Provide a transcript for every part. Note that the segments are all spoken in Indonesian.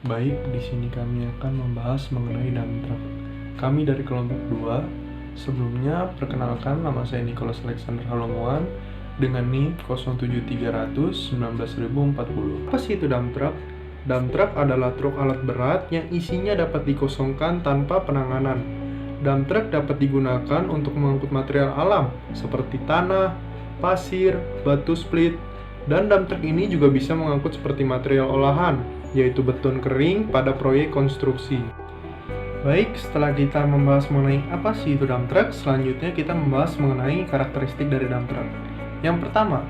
Baik, di sini kami akan membahas mengenai dump truck. Kami dari kelompok 2. Sebelumnya, perkenalkan, nama saya Nicholas Alexander Halomuan dengan NIM 07300 19040. Apa sih itu dump truck? Dump truck adalah truk alat berat yang isinya dapat dikosongkan tanpa penanganan. Dump truck dapat digunakan untuk mengangkut material alam seperti tanah, pasir, batu split, dan dump truck ini juga bisa mengangkut seperti material olahan, yaitu beton kering pada proyek konstruksi. Baik, setelah kita membahas mengenai apa sih itu dump truck, selanjutnya kita membahas mengenai karakteristik dari dump truck. Yang pertama,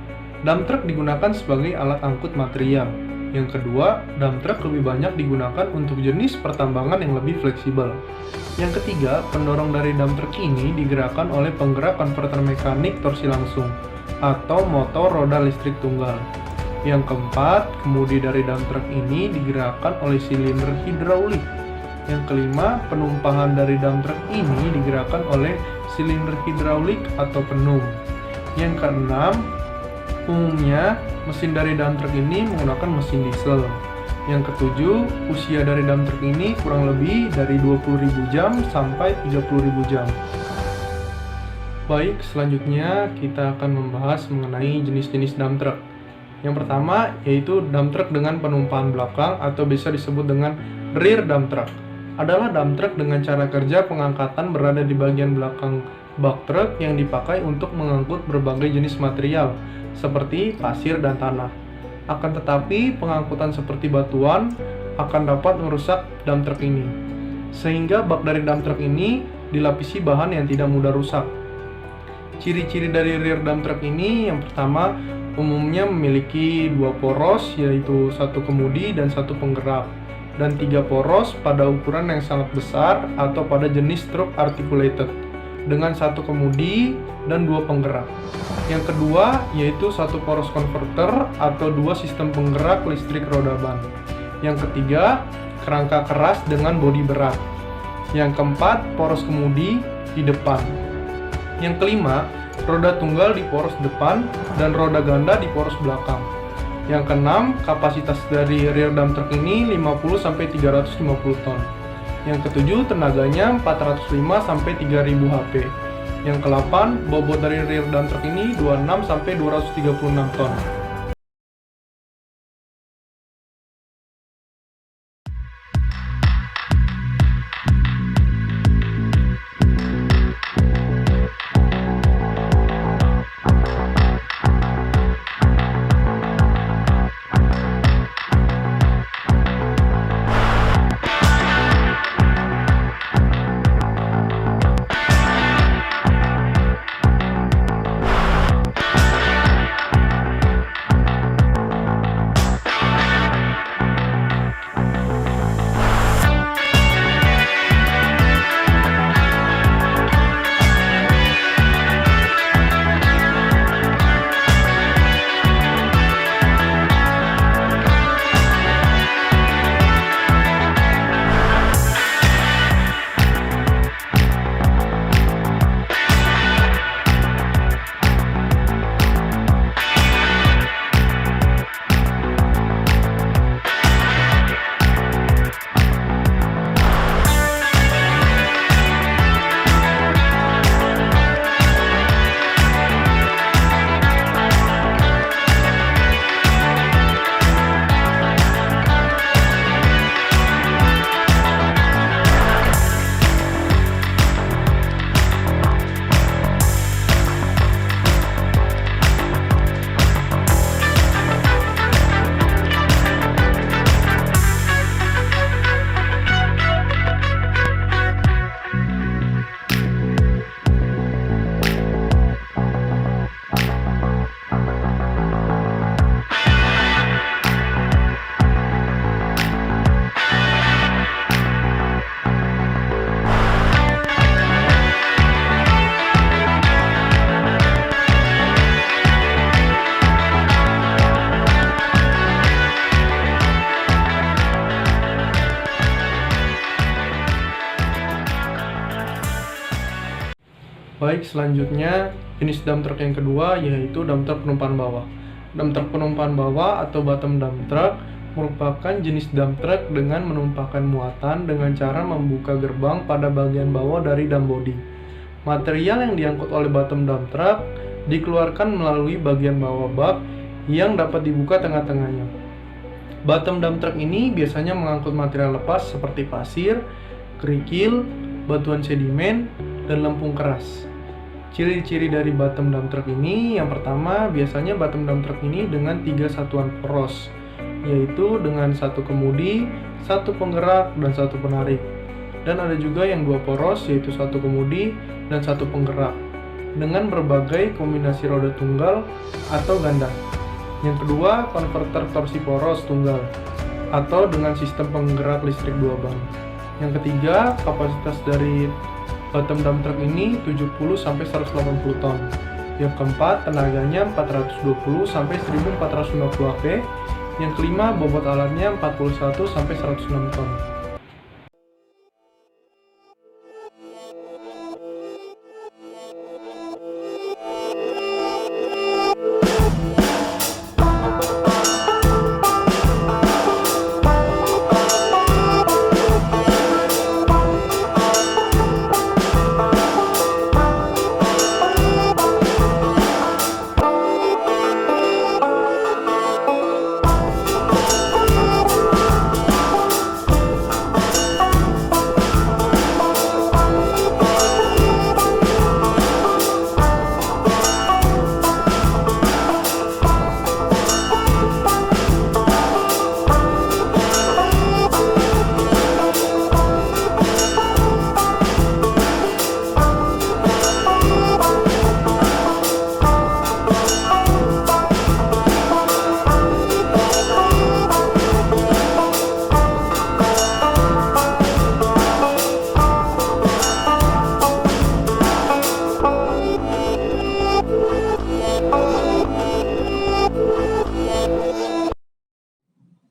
dump truck digunakan sebagai alat angkut material. Yang kedua, dump truck lebih banyak digunakan untuk jenis pertambangan yang lebih fleksibel. Yang ketiga, pendorong dari dump truck ini digerakkan oleh penggerak konverter mekanik torsi langsung atau motor roda listrik tunggal. Yang keempat, kemudi dari dump truck ini digerakkan oleh silinder hidraulik. Yang kelima, penumpahan dari dump truck ini digerakkan oleh silinder hidraulik atau penum. Yang keenam, umumnya mesin dari dump truck ini menggunakan mesin diesel. Yang ketujuh, usia dari dump truck ini kurang lebih dari 20.000 jam sampai 30.000 jam. Baik, selanjutnya kita akan membahas mengenai jenis-jenis dump truck. Yang pertama yaitu dump truck dengan penumpahan belakang atau bisa disebut dengan rear dump truck. Adalah dump truck dengan cara kerja pengangkatan berada di bagian belakang bak truk yang dipakai untuk mengangkut berbagai jenis material seperti pasir dan tanah. Akan tetapi pengangkutan seperti batuan akan dapat merusak dump truck ini, sehingga bak dari dump truck ini dilapisi bahan yang tidak mudah rusak. Ciri-ciri dari rear dump truck ini yang pertama, umumnya memiliki 2 poros, yaitu 1 kemudi dan 1 penggerak, dan 3 poros pada ukuran yang sangat besar atau pada jenis truk articulated dengan 1 kemudi dan 2 penggerak. Yang kedua yaitu 1 poros converter atau 2 sistem penggerak listrik roda ban. Yang ketiga, kerangka keras dengan bodi berat. Yang keempat, poros kemudi di depan. Yang kelima, roda tunggal di poros depan dan roda ganda di poros belakang. Yang keenam, kapasitas dari rear dump truck ini 50-350 ton. Yang ketujuh, tenaganya 405-3000 HP. Yang kedelapan, bobot dari rear dump truck ini 26-236 ton. selanjutnya jenis dump truck yang kedua yaitu dump truck penumpang bawah. Dump truck penumpang bawah atau bottom dump truck merupakan jenis dump truck dengan menumpahkan muatan dengan cara membuka gerbang pada bagian bawah dari dump body. Material yang diangkut oleh bottom dump truck dikeluarkan melalui bagian bawah bak yang dapat dibuka tengah-tengahnya. Bottom dump truck ini biasanya mengangkut material lepas seperti pasir, kerikil, batuan sedimen, dan lempung keras. Ciri-ciri dari bottom dump truck ini, yang pertama biasanya bottom dump truck ini dengan 3 satuan poros, yaitu dengan 1 kemudi, 1 penggerak, dan 1 penarik. Dan ada juga yang 2 poros, yaitu 1 kemudi dan 1 penggerak, dengan berbagai kombinasi roda tunggal atau ganda. Yang kedua, konverter torsi poros tunggal, atau dengan sistem penggerak listrik 2 ban. Yang ketiga, kapasitas dari bottom dump truck ini 70-180 ton. Yang keempat, tenaganya 420-1450 HP. Yang kelima, bobot alatnya 41-106 ton.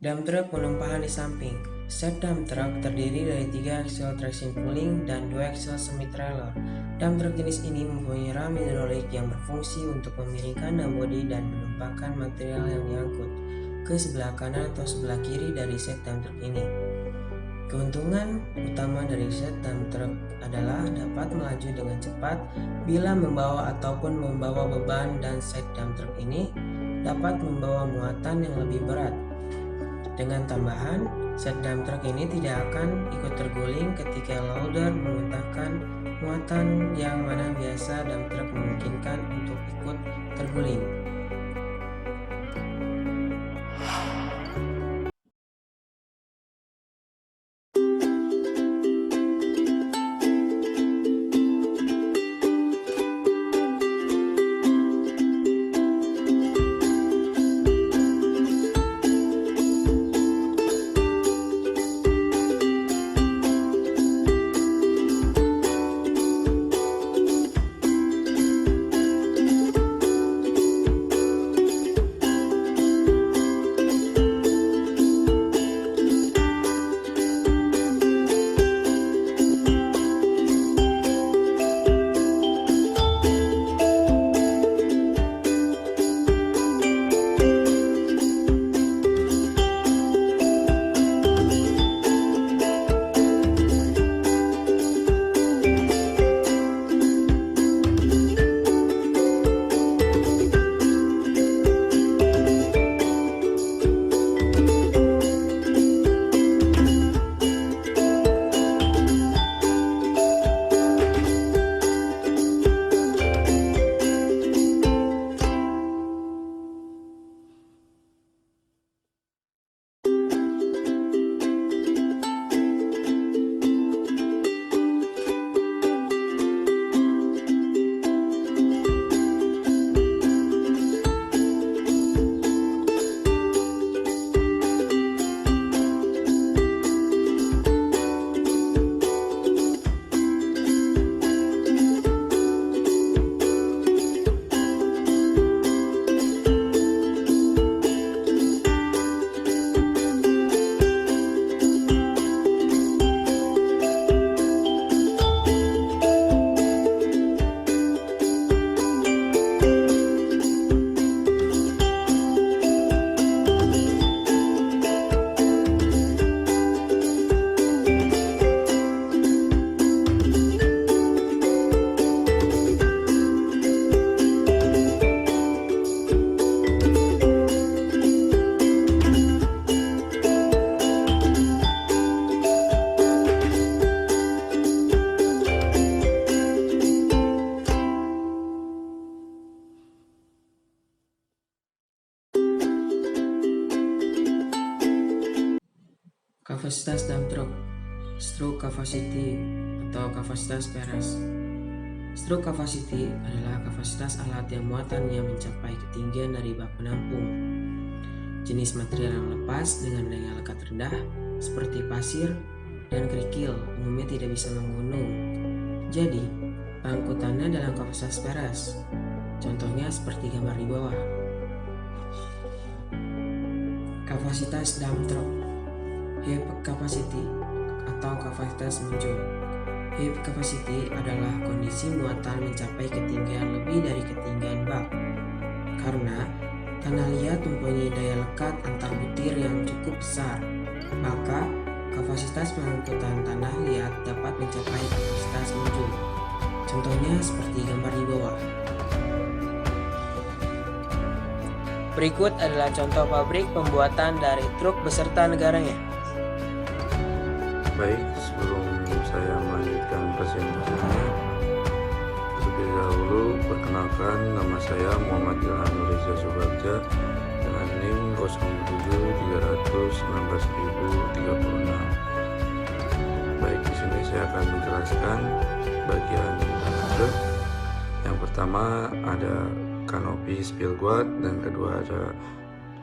Dump truck penumpahan di samping. Set dump truck terdiri dari 3 aksel traction pulling dan 2 aksel semi trailer. Dump truck jenis ini mempunyai ram hidrolik yang berfungsi untuk memiringkan dump body dan menumpahkan material yang diangkut ke sebelah kanan atau sebelah kiri dari set dump truck ini. Keuntungan utama dari set dump truck adalah dapat melaju dengan cepat bila membawa ataupun membawa beban, dan set dump truck ini dapat membawa muatan yang lebih berat. Dengan tambahan, set dump truck ini tidak akan ikut terguling ketika loader memuntahkan muatan, yang mana biasa dump truck memungkinkan untuk ikut terguling. Kapasitas dump truck, stroke capacity atau kapasitas peres. Stroke capacity adalah kapasitas alat yang muatannya mencapai ketinggian dari bak penampung. Jenis material yang lepas dengan daya lekat rendah seperti pasir dan kerikil umumnya tidak bisa menggunung. Jadi, pengangkutannya dalam kapasitas peres. Contohnya seperti gambar di bawah. Kapasitas dump truck, heap capacity atau kapasitas menjul. Heap capacity adalah kondisi muatan mencapai ketinggian lebih dari ketinggian bak. Karena tanah liat mempunyai daya lekat antar butir yang cukup besar, maka kapasitas pengangkutan tanah liat dapat mencapai kapasitas menjul. Contohnya seperti gambar di bawah. Berikut adalah contoh pabrik pembuatan dari truk beserta negaranya. Baik, sebelum saya melanjutkan presentasinya, terlebih dahulu perkenalkan, nama saya Muhammad Ilham Nuriza Subagja dengan NIM 0771913036. Baik, di sini saya akan menjelaskan bagian truk. Yang pertama ada kanopi spill guard, dan kedua ada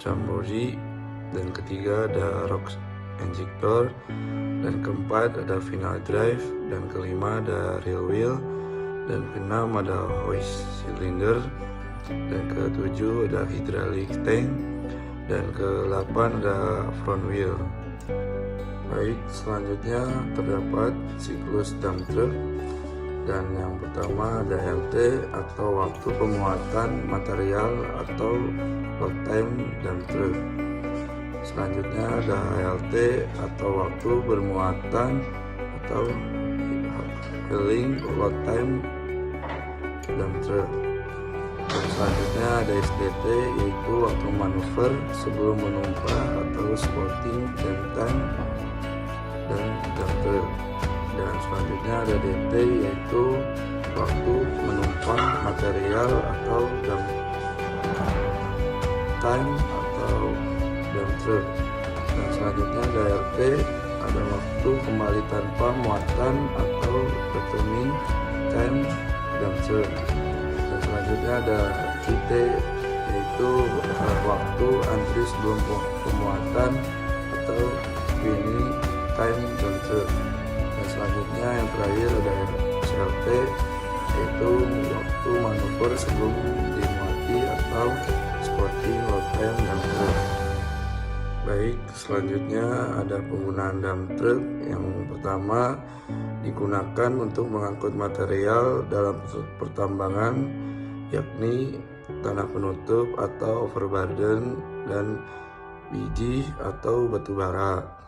jump body, dan ketiga ada rock injector, dan keempat ada final drive, dan kelima ada rear wheel, dan keenam ada hoist cylinder, dan ketujuh ada hydraulic tank, dan ke-8 ada front wheel. Baik, selanjutnya terdapat siklus dump truck, dan yang pertama ada LT atau waktu pemuatan material atau load time dump truck. Selanjutnya ada HLT atau waktu bermuatan atau hauling load time dump truck. Dan selanjutnya ada SDT, yaitu waktu manuver sebelum menumpah atau spotting dan time dan dump truck. Dan selanjutnya ada DT, yaitu waktu menumpah material atau dump time atau dump truck. Dan selanjutnya ada RT, ada waktu kembali tanpa muatan atau returning time dump truck. Dan selanjutnya ada IT, yaitu waktu antri sebelum pemuatan atau winning time dump truck. Dan selanjutnya yang terakhir ada SLT, yaitu waktu manuver sebelum dimuati atau spotting load time dump truck. Baik, selanjutnya ada penggunaan dump truck. Yang pertama, digunakan untuk mengangkut material dalam pertambangan, yakni tanah penutup atau overburden dan biji atau batu bara.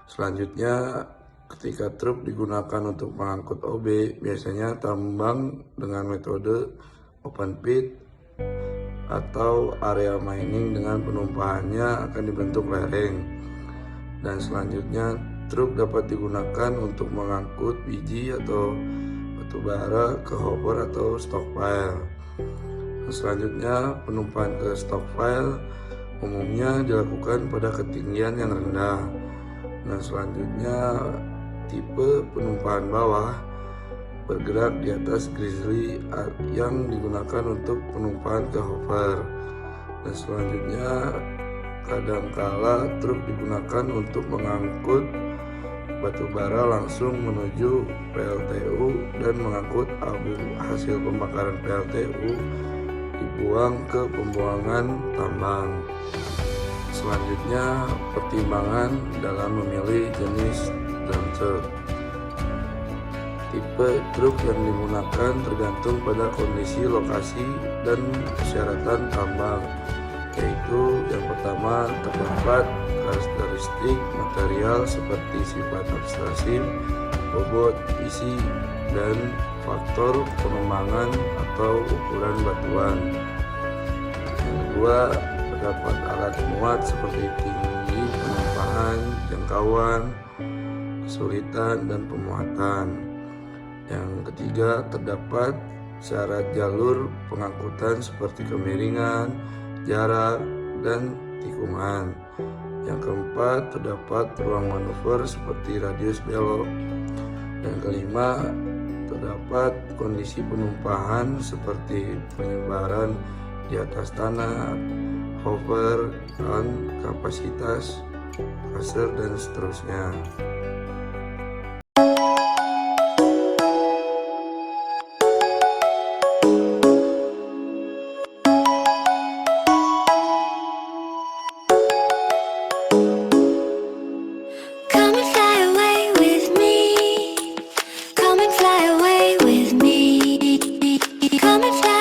Selanjutnya, ketika truk digunakan untuk mengangkut OB, biasanya tambang dengan metode open pit atau area mining dengan penumpahannya akan dibentuk lereng. Dan selanjutnya, truk dapat digunakan untuk mengangkut biji atau batu bara ke hopper atau stockpile. Dan selanjutnya, penumpahan ke stockpile umumnya dilakukan pada ketinggian yang rendah. Dan selanjutnya, tipe penumpahan bawah bergerak di atas grizzly yang digunakan untuk penumpahan ke hopper. Dan selanjutnya, kadangkala truk digunakan untuk mengangkut batu bara langsung menuju PLTU, dan mengangkut abu hasil pembakaran PLTU dibuang ke pembuangan tambang. Selanjutnya, pertimbangan dalam memilih jenis dump truck. Tipe truk yang digunakan tergantung pada kondisi lokasi dan persyaratan tambang, yaitu yang pertama, terdapat karakteristik material seperti sifat ekstensif, bobot, isi, dan faktor pengembangan atau ukuran batuan. Yang kedua, terdapat alat muat seperti tinggi penumpahan, jangkauan, kesulitan, dan pemuatan. Yang ketiga, terdapat syarat jalur pengangkutan seperti kemiringan, jarak, dan tikungan. Yang keempat, terdapat ruang manuver seperti radius belok. Dan kelima, terdapat kondisi penumpahan seperti penyebaran di atas tanah, hover, dan kapasitas, kasar, dan seterusnya. Come and fly away with me. Come and fly away with me. Come and fly